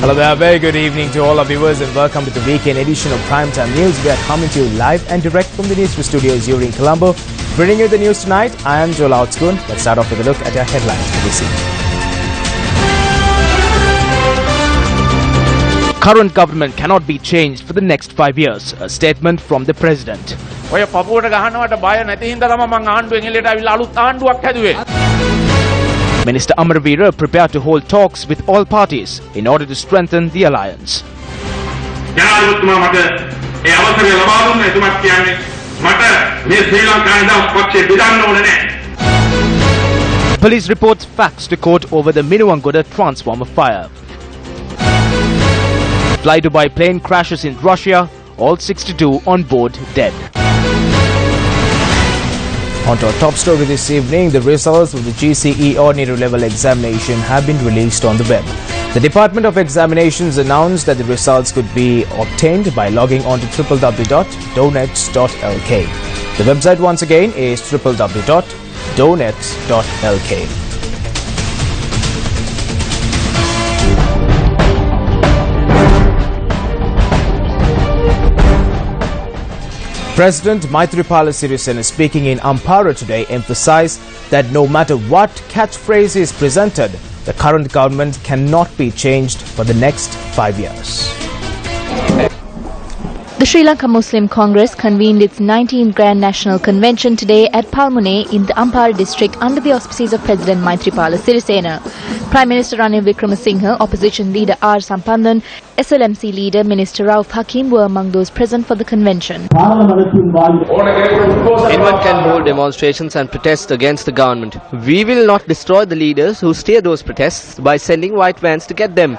Hello there, very good evening to all our viewers and welcome to the weekend edition of Primetime News. We are coming to you live and direct from the Newsfirst studios here in Colombo. Bringing you the news tonight, I am Joel Outskoon. Let's start off with a look at our headlines for this evening. Current government cannot be changed for the next 5 years, a statement from the President. Minister Amarveera prepared to hold talks with all parties in order to strengthen the alliance. Police reports facts to court over the Minuwangoda transformer fire. Fly Dubai plane crashes in Russia, all 62 on board dead. On to our top story this evening, the results of the GCE Ordinary Level Examination have been released on the web. The Department of Examinations announced that the results could be obtained by logging on to www.donets.lk. The website once again is www.donets.lk. President Maithripala Sirisena speaking in Ampara today emphasized that no matter what catchphrase is presented, the current government cannot be changed for the next 5 years. The Sri Lanka Muslim Congress convened its 19th Grand National Convention today at Palmune in the Ampara district under the auspices of President Maithripala Sirisena. Prime Minister Ranil Wickremesinghe, Opposition Leader R. Sampanthan, SLMC Leader Minister Rauf Hakim were among those present for the convention. Anyone can hold demonstrations and protest against the government. We will not destroy the leaders who steer those protests by sending white vans to get them.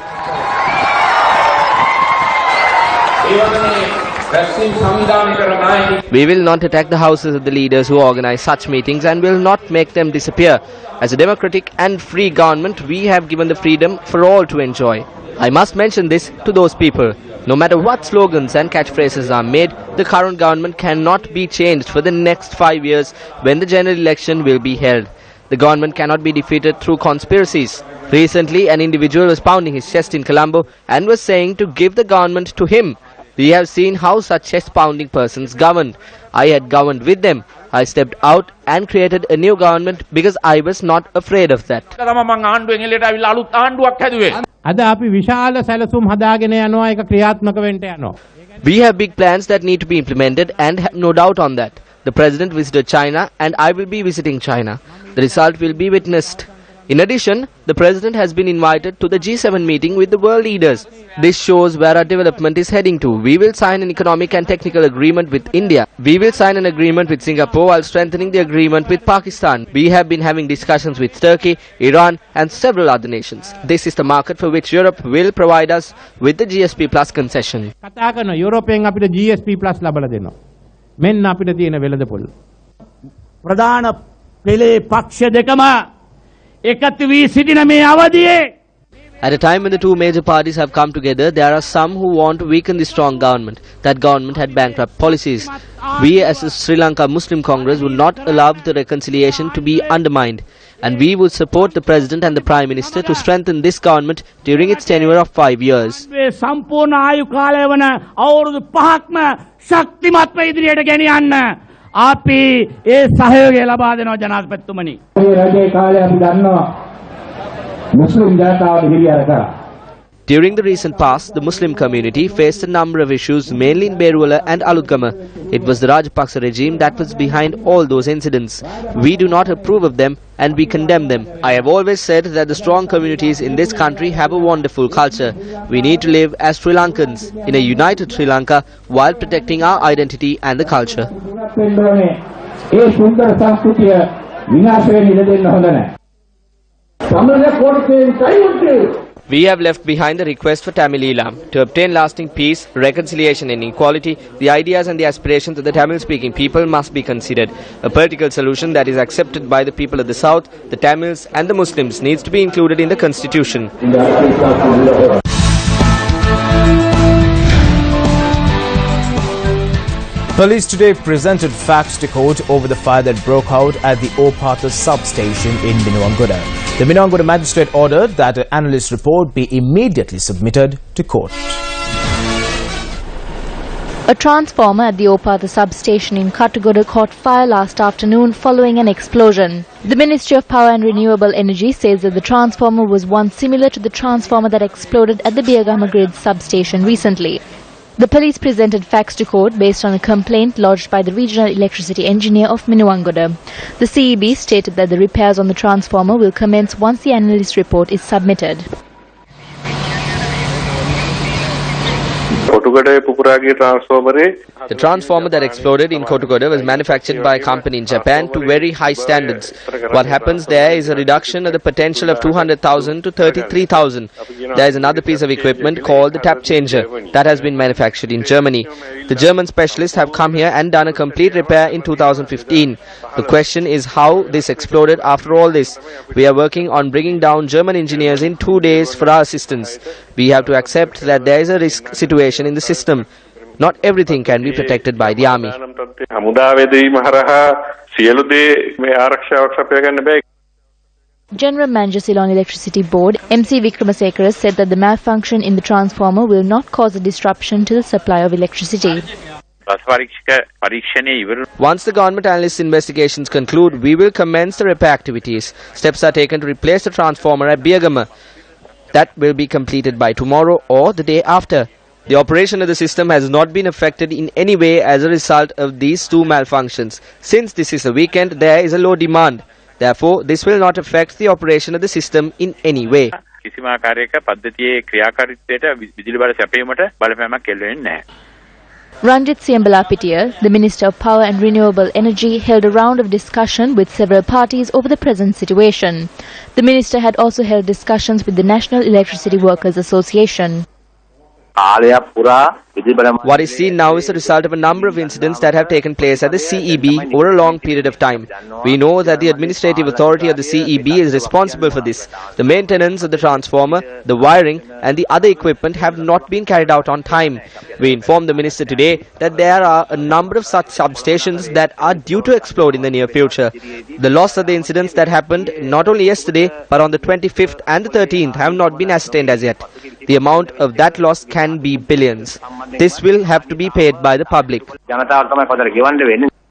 We will not attack the houses of the leaders who organize such meetings and will not make them disappear. As a democratic and free government, we have given the freedom for all to enjoy. I must mention this to those people. No matter what slogans and catchphrases are made, the current government cannot be changed for the next 5 years when the general election will be held. The government cannot be defeated through conspiracies. Recently, an individual was pounding his chest in Colombo and was saying to give the government to him. We have seen how such chest-pounding persons governed. I had governed with them. I stepped out and created a new government because I was not afraid of that. We have big plans that need to be implemented and have no doubt on that. The President visited China and I will be visiting China. The result will be witnessed. In addition, the President has been invited to the G7 meeting with the world leaders. This shows where our development is heading to. We will sign an economic and technical agreement with India. We will sign an agreement with Singapore while strengthening the agreement with Pakistan. We have been having discussions with Turkey, Iran and several other nations. This is the market for which Europe will provide us with the GSP Plus concession. At a time when the two major parties have come together, there are some who want to weaken the strong government. That government had bankrupt policies. We as the Sri Lanka Muslim Congress would not allow the reconciliation to be undermined. And we would support the President and the Prime Minister to strengthen this government during its tenure of 5 years. During the recent past, the Muslim community faced a number of issues, mainly in Beruwala and Alutgama. It was the Rajapaksa regime that was behind all those incidents. We do not approve of them and we condemn them. I have always said that the strong communities in this country have a wonderful culture. We need to live as Sri Lankans in a united Sri Lanka while protecting our identity and the culture. We have left behind the request for Tamil Elam to obtain lasting peace, reconciliation and equality. The ideas and the aspirations of the Tamil-speaking people must be considered. A political solution that is accepted by the people of the South, the Tamils and the Muslims needs to be included in the constitution. Police today presented facts to court over the fire that broke out at the Opatha substation in Minuwangoda. The Minuwangoda magistrate ordered that an analyst report be immediately submitted to court. A transformer at the Opatha substation in Kattagoda caught fire last afternoon following an explosion. The Ministry of Power and Renewable Energy says that the transformer was one similar to the transformer that exploded at the Biyagama Grid substation recently. The police presented facts to court based on a complaint lodged by the regional electricity engineer of Minuwangoda. The CEB stated that the repairs on the transformer will commence once the analyst report is submitted. The transformer that exploded in Kotugoda was manufactured by a company in Japan to very high standards. What happens there is a reduction of the potential of 200,000 to 33,000. There is another piece of equipment called the tap changer that has been manufactured in Germany. The German specialists have come here and done a complete repair in 2015. The question is how this exploded after all this. We are working on bringing down German engineers in 2 days for our assistance. We have to accept that there is a risk situation in the system. Not everything can be protected by the army. General Manager Ceylon Electricity Board, MC Vikramasekara, said that the malfunction in the transformer will not cause a disruption to the supply of electricity. Once the government analyst investigations conclude, we will commence the repair activities. Steps are taken to replace the transformer at Biyagama. That will be completed by tomorrow or the day after. The operation of the system has not been affected in any way as a result of these two malfunctions. Since this is a weekend, there is a low demand. Therefore, this will not affect the operation of the system in any way. Ranjit Siambalapitiya, the Minister of Power and Renewable Energy, held a round of discussion with several parties over the present situation. The Minister had also held discussions with the National Electricity Workers Association. What is seen now is the result of a number of incidents that have taken place at the CEB over a long period of time. We know that the administrative authority of the CEB is responsible for this. The maintenance of the transformer, the wiring and the other equipment have not been carried out on time. We informed the Minister today that there are a number of such substations that are due to explode in the near future. The loss of the incidents that happened not only yesterday but on the 25th and the 13th have not been ascertained as yet. The amount of that loss can be billions. This will have to be paid by the public.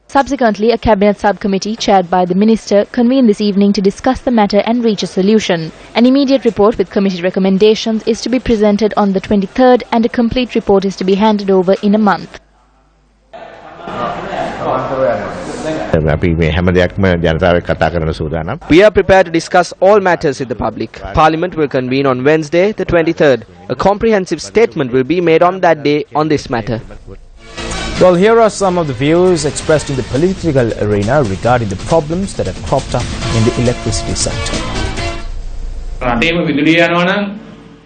Subsequently, a cabinet subcommittee chaired by the minister convened this evening to discuss the matter and reach a solution. An immediate report with committee recommendations is to be presented on the 23rd and a complete report is to be handed over in a month. We are prepared to discuss all matters with the public. Parliament will convene on Wednesday, the 23rd. A comprehensive statement will be made on that day on this matter. Well, here are some of the views expressed in the political arena regarding the problems that have cropped up in the electricity sector.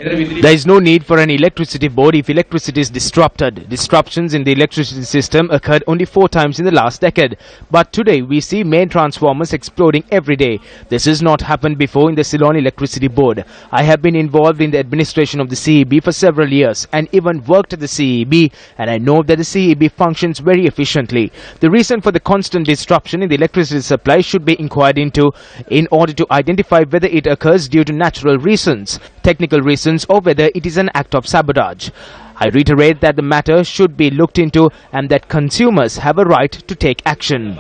There is no need for an electricity board if electricity is disrupted. Disruptions in the electricity system occurred only 4 times in the last decade. But today we see main transformers exploding every day. This has not happened before in the Ceylon Electricity Board. I have been involved in the administration of the CEB for several years and even worked at the CEB, and I know that the CEB functions very efficiently. The reason for the constant disruption in the electricity supply should be inquired into in order to identify whether it occurs due to natural reasons, technical reasons, or whether it is an act of sabotage. I reiterate that the matter should be looked into and that consumers have a right to take action.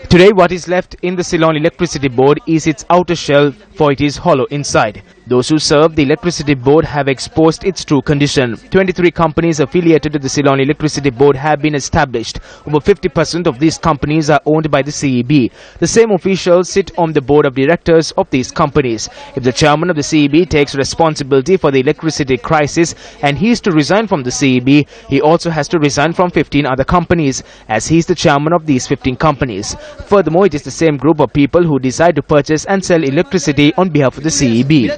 Today what is left in the Ceylon Electricity Board is its outer shell, for it is hollow inside. Those who serve the Electricity Board have exposed its true condition. 23 companies affiliated to the Ceylon Electricity Board have been established. Over 50% of these companies are owned by the CEB. The same officials sit on the board of directors of these companies. If the chairman of the CEB takes responsibility for the electricity crisis and he is to resign from the CEB, he also has to resign from 15 other companies, as he is the chairman of these 15 companies. Furthermore, it is the same group of people who decide to purchase and sell electricity on behalf of the CEB.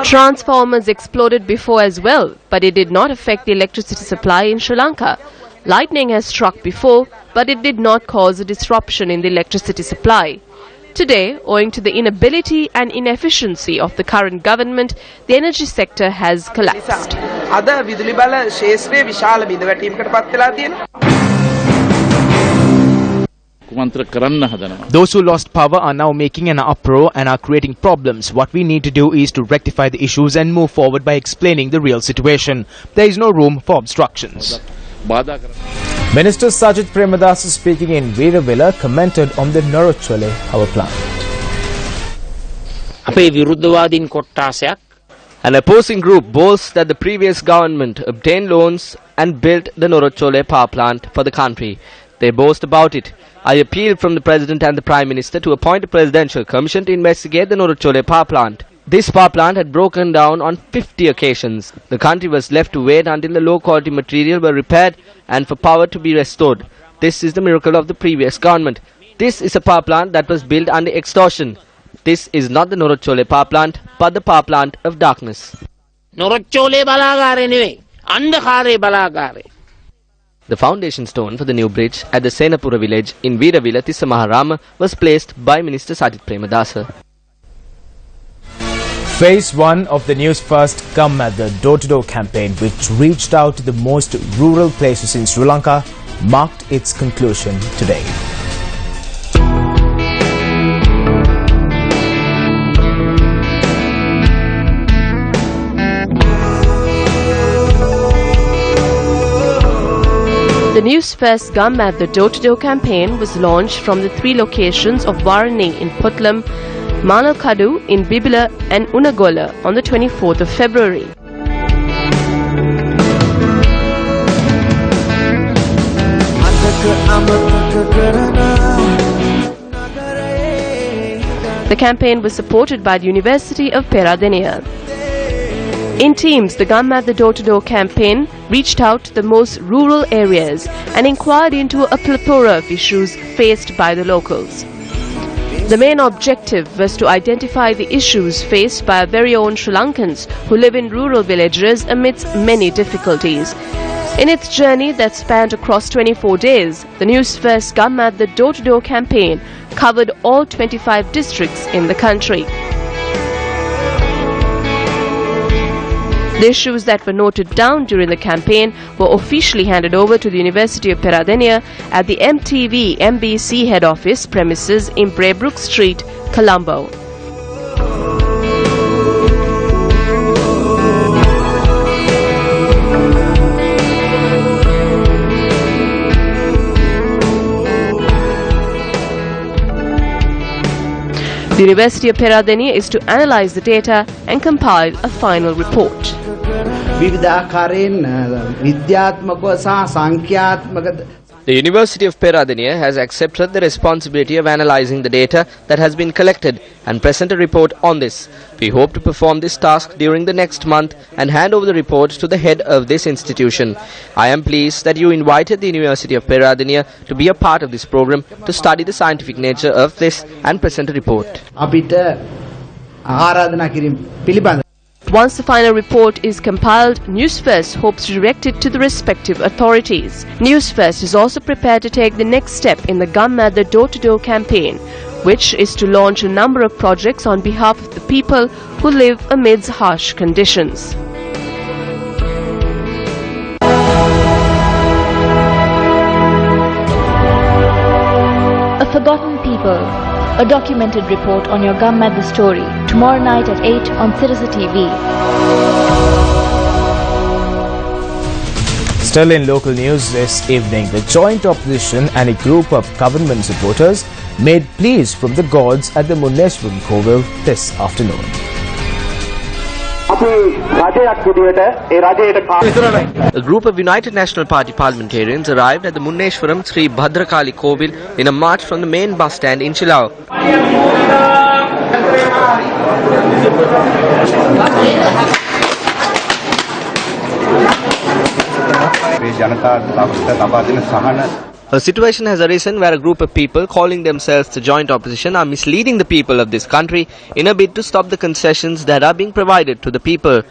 Transformers exploded before as well, but it did not affect the electricity supply in Sri Lanka. Lightning has struck before, but it did not cause a disruption in the electricity supply. Today, owing to the inability and inefficiency of the current government, the energy sector has collapsed. Those who lost power are now making an uproar and are creating problems. What we need to do is to rectify the issues and move forward by explaining the real situation. There is no room for obstructions. Minister Sajith Premadasa, speaking in Veeravilla, commented on the Norochole power plant. An opposing group boasts that the previous government obtained loans and built the Norochole power plant for the country. They boast about it. I appeal from the President and the Prime Minister to appoint a presidential commission to investigate the Norochole power plant. This power plant had broken down on 50 occasions. The country was left to wait until the low-quality material were repaired and for power to be restored. This is the miracle of the previous government. This is a power plant that was built under extortion. This is not the Norochole power plant, but the power plant of darkness. Norochole balagare newe, andhakare balagare. The foundation stone for the new bridge at the Senapura village in Veeravilla, Tissamaharama was placed by Minister Sajith Premadasa. Phase 1 of the News First Come at the Door-to-Door campaign, which reached out to the most rural places in Sri Lanka, marked its conclusion today. The Newsfirst Come at the Door-to-Door campaign was launched from the 3 locations of Varani in Putlam, Manalkadu in Bibila and Unagola on the 24th of February. The campaign was supported by the University of Peradeniya. In teams, the Come at the Door-to-Door campaign reached out to the most rural areas and inquired into a plethora of issues faced by the locals. The main objective was to identify the issues faced by our very own Sri Lankans who live in rural villages amidst many difficulties. In its journey that spanned across 24 days, the Newsfirst Come at the Door-to-Door campaign covered all 25 districts in the country. The issues that were noted down during the campaign were officially handed over to the University of Peradeniya at the MTV MBC head office premises in Braybrook Street, Colombo. The University of Peradeniya is to analyze the data and compile a final report. The University of Peradeniya has accepted the responsibility of analyzing the data that has been collected and present a report on this. We hope to perform this task during the next month and hand over the report to the head of this institution. I am pleased that you invited the University of Peradeniya to be a part of this program to study the scientific nature of this and present a report. Once the final report is compiled, Newsfirst hopes to direct it to the respective authorities. Newsfirst is also prepared to take the next step in the Come at the Door-to-Door campaign, which is to launch a number of projects on behalf of the people who live amidst harsh conditions. A Forgotten People, a documented report on your Come at the Story, tomorrow night at 8 on Sirasa TV. Still in local news this evening, the joint opposition and a group of government supporters made pleas from the gods at the Muneshwaram Kovil this afternoon. A group of United National Party parliamentarians arrived at the Muneshwaram Sri Bhadrakali Kovil in a march from the main bus stand in Chilao. A situation has arisen where a group of people calling themselves the joint opposition are misleading the people of this country in a bid to stop the concessions that are being provided to the people.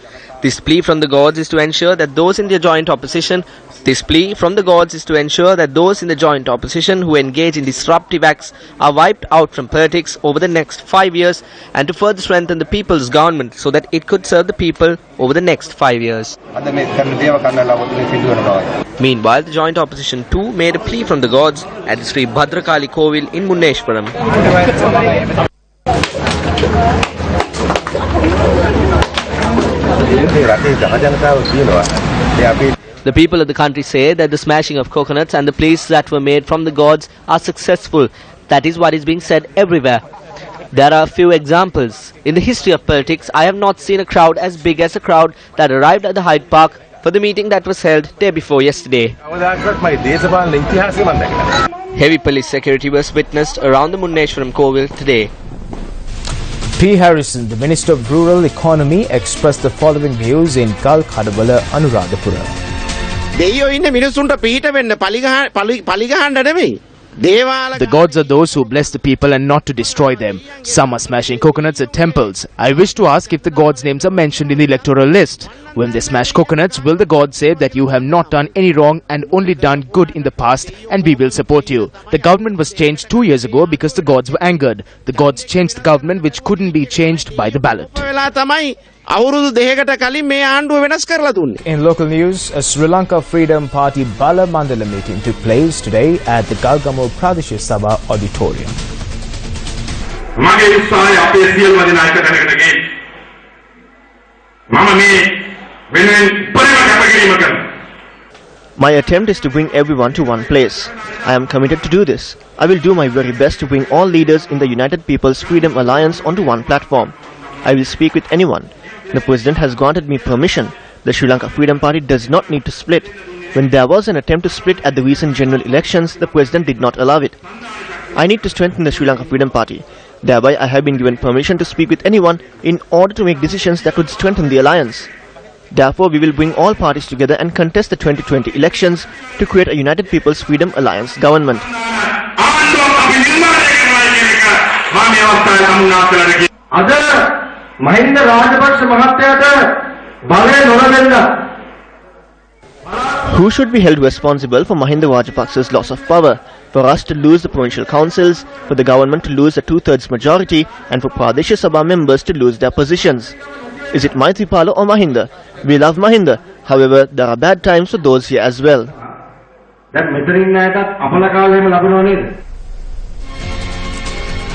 This plea from the gods is to ensure that those in the joint opposition who engage in disruptive acts are wiped out from politics over the next 5 years and to further strengthen the people's government so that it could serve the people over the next 5 years. Meanwhile, the joint opposition too made a plea from the gods at the Sri Bhadrakali Kovil in Muneshwaram. The people of the country say that the smashing of coconuts and the plays that were made from the gods are successful. That is what is being said everywhere. There are a few examples. In the history of politics, I have not seen a crowd as big as a crowd that arrived at the Hyde Park for the meeting that was held day before yesterday. Heavy police security was witnessed around the Muneshwaram Kovil today. P. Harrison, the Minister of Rural Economy, expressed the following views in Kal Khadabala, Anuradhapura. The gods are those who bless the people and not to destroy them. Some are smashing coconuts at temples. I wish to ask if the gods' names are mentioned in the electoral list. When they smash coconuts, will the gods say that you have not done any wrong and only done good in the past and we will support you? The government was changed 2 years ago because the gods were angered. The gods changed the government which couldn't be changed by the ballot. In local news, a Sri Lanka Freedom Party Bala Mandala meeting took place today at the Galgamo Pradesh Sabha Auditorium. My attempt is to bring everyone to one place. I am committed to do this. I will do my very best to bring all leaders in the United People's Freedom Alliance onto one platform. I will speak with anyone. The President has granted me permission. The Sri Lanka Freedom Party does not need to split. When there was an attempt to split at the recent general elections, the President did not allow it. I need to strengthen the Sri Lanka Freedom Party. Thereby, I have been given permission to speak with anyone in order to make decisions that would strengthen the alliance. Therefore, we will bring all parties together and contest the 2020 elections to create a United People's Freedom Alliance government. Who should be held responsible for Mahinda Rajapaksa's loss of power? For us to lose the provincial councils, for the government to lose a 2/3 majority, and for Pradesh Sabha members to lose their positions. Is it Maithripala or Mahinda? We love Mahinda. However, there are bad times for those here as well.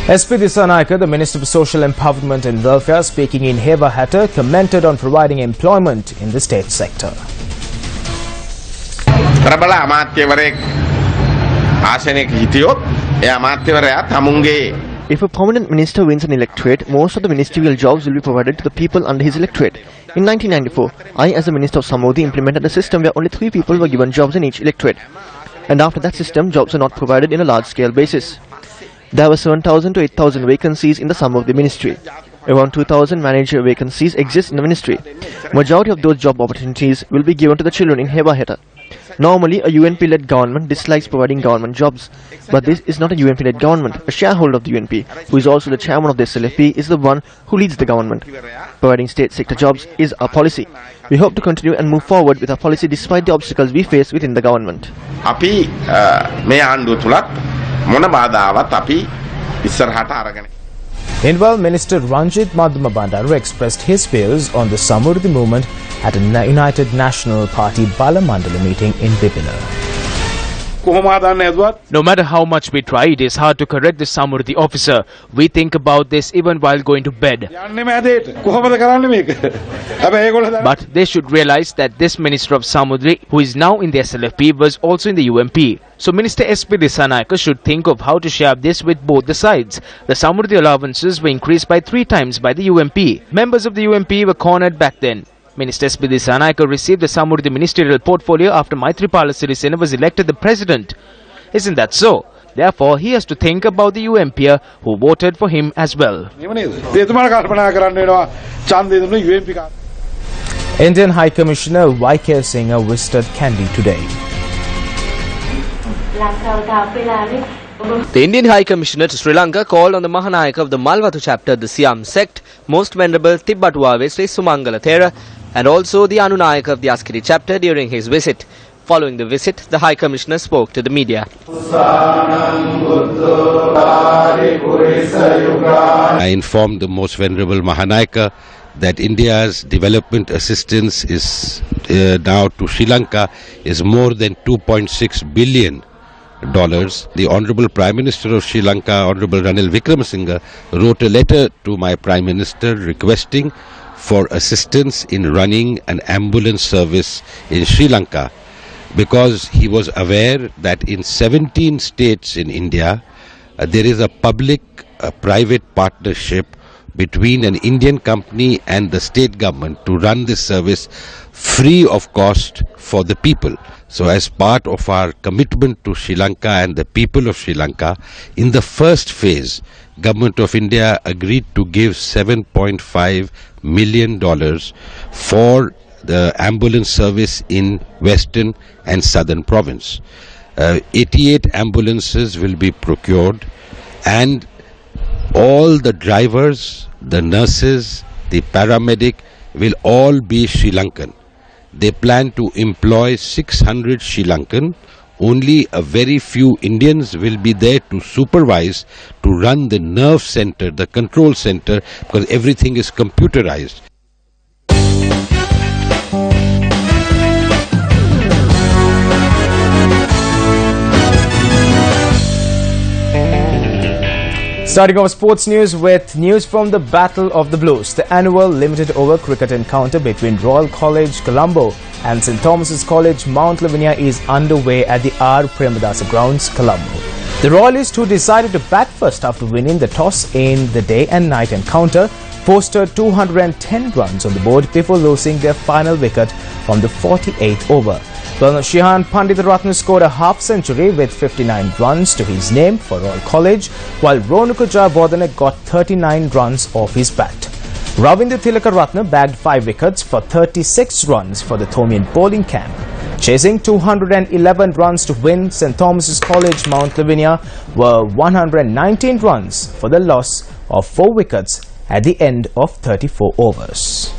SP Dissanayake, the Minister for Social Empowerment and Welfare, speaking in Heva Hatter, commented on providing employment in the state sector. If a prominent minister wins an electorate, most of the ministerial jobs will be provided to the people under his electorate. In 1994, I as the Minister of Samruddhi implemented a system where only 3 people were given jobs in each electorate. And after that system, jobs are not provided in a large-scale basis. There were 7,000 to 8,000 vacancies in the Samruddhi ministry. Around 2,000 manager vacancies exist in the ministry. Majority of those job opportunities will be given to the children in Heva Hatter. Normally, a UNP-led government dislikes providing government jobs. But this is not a UNP-led government. A shareholder of the UNP, who is also the chairman of the SLFP, is the one who leads the government. Providing state sector jobs is our policy. We hope to continue and move forward with our policy despite the obstacles we face within the government. Meanwhile, Minister Ranjit Madhuma Bandaru expressed his views on the Samruddhi movement at a United National Party Bala Mandala meeting in Bibila. No matter how much we try, it is hard to correct the Samruddhi officer. We think about this even while going to bed. But they should realize that this Minister of Samruddhi, who is now in the SLFP, was also in the UMP. So Minister SP Dissanayake should think of how to share this with both the sides. The Samruddhi allowances were increased by 3 times by the UMP. Members of the UMP were cornered back then. Minister SP Dissanayake received the Samruddhi ministerial portfolio after Maithripala Sirisena was elected the president. Isn't that so? Therefore, he has to think about the UMPer who voted for him as well. Indian High Commissioner YK Singh visited Kandy today. The Indian High Commissioner to Sri Lanka called on the Mahanayaka of the Malwatu chapter, the Siam sect, Most Venerable Tibbatuave Sri Sumangala Thera, and also the Anunayaka of the Askari chapter during his visit. Following the visit, the High Commissioner spoke to the media. I informed the Most Venerable Mahanayaka that India's development assistance is now to Sri Lanka is more than $2.6 billion. The Honorable Prime Minister of Sri Lanka, Honorable Ranil Wickremesinghe, wrote a letter to my Prime Minister requesting for assistance in running an ambulance service in Sri Lanka, because he was aware that in 17 states in India there is a public-private partnership between an Indian company and the state government to run this service free of cost for the people. So as part of our commitment to Sri Lanka and the people of Sri Lanka, in the first phase, Government of India agreed to give $7.5 million for the ambulance service in Western and Southern Province. 88 ambulances will be procured, and all the drivers, the nurses, the paramedic will all be Sri Lankan. They plan to employ 600 Sri Lankan. Only a very few Indians will be there to supervise, to run the nerve center, the control center, because everything is computerized. Starting off sports news with news from the Battle of the Blues. The annual limited over cricket encounter between Royal College Colombo and St. Thomas's College Mount Lavinia is underway at the R. Premadasa grounds, Colombo. The Royalists, who decided to bat first after winning the toss in the day and night encounter, posted 210 runs on the board before losing their final wicket from the 48th over. Well, Shihan Panditharatne scored a half-century with 59 runs to his name for Royal College, while Ronukuja Bodhana got 39 runs off his bat. Ravindra Tilakaratne bagged 5 wickets for 36 runs for the Thomian bowling camp. Chasing 211 runs to win, St. Thomas's College Mount Lavinia were 119 runs for the loss of 4 wickets at the end of 34 overs.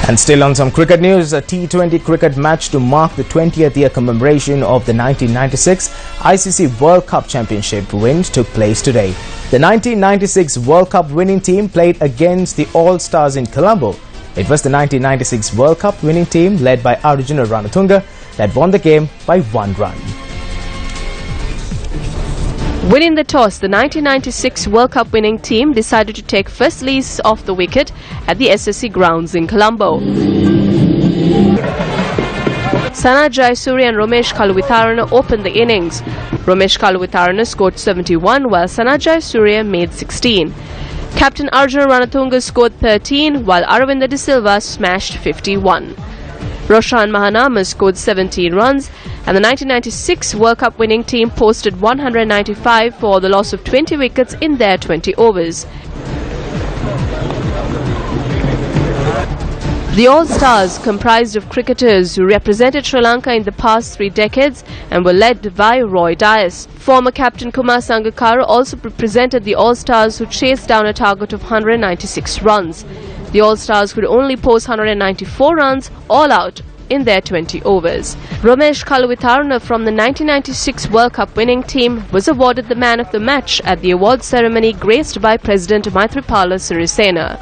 And still on some cricket news, a T20 cricket match to mark the 20th year commemoration of the 1996 ICC World Cup Championship win took place today. The 1996 World Cup winning team played against the All-Stars in Colombo. It was the 1996 World Cup winning team led by Arjuna Ranatunga that won the game by 1 run. Winning the toss, the 1996 World Cup winning team decided to take first lease off the wicket at the SSC grounds in Colombo. Sana Jayasuriya and Romesh Kaluvitharana opened the innings. Romesh Kaluvitharana scored 71 while Sana Jayasuriya made 16. Captain Arjuna Ranatunga scored 13 while Aravinda De Silva smashed 51. Roshan Mahanama scored 17 runs, and the 1996 World Cup winning team posted 195 for the loss of 20 wickets in their 20 overs. The All-Stars comprised of cricketers who represented Sri Lanka in the past 3 decades and were led by Roy Dias. Former captain Kumar Sangakkara also represented the All-Stars, who chased down a target of 196 runs. The All-Stars could only post 194 runs all out in their 20 overs. Romesh Kaluvitharana from the 1996 World Cup winning team was awarded the man of the match at the awards ceremony graced by President Maitripala Sirisena.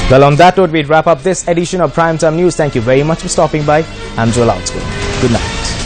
Well, on that note, we'd wrap up this edition of Primetime News. Thank you very much for stopping by. I'm Joel Outscoon. Good night.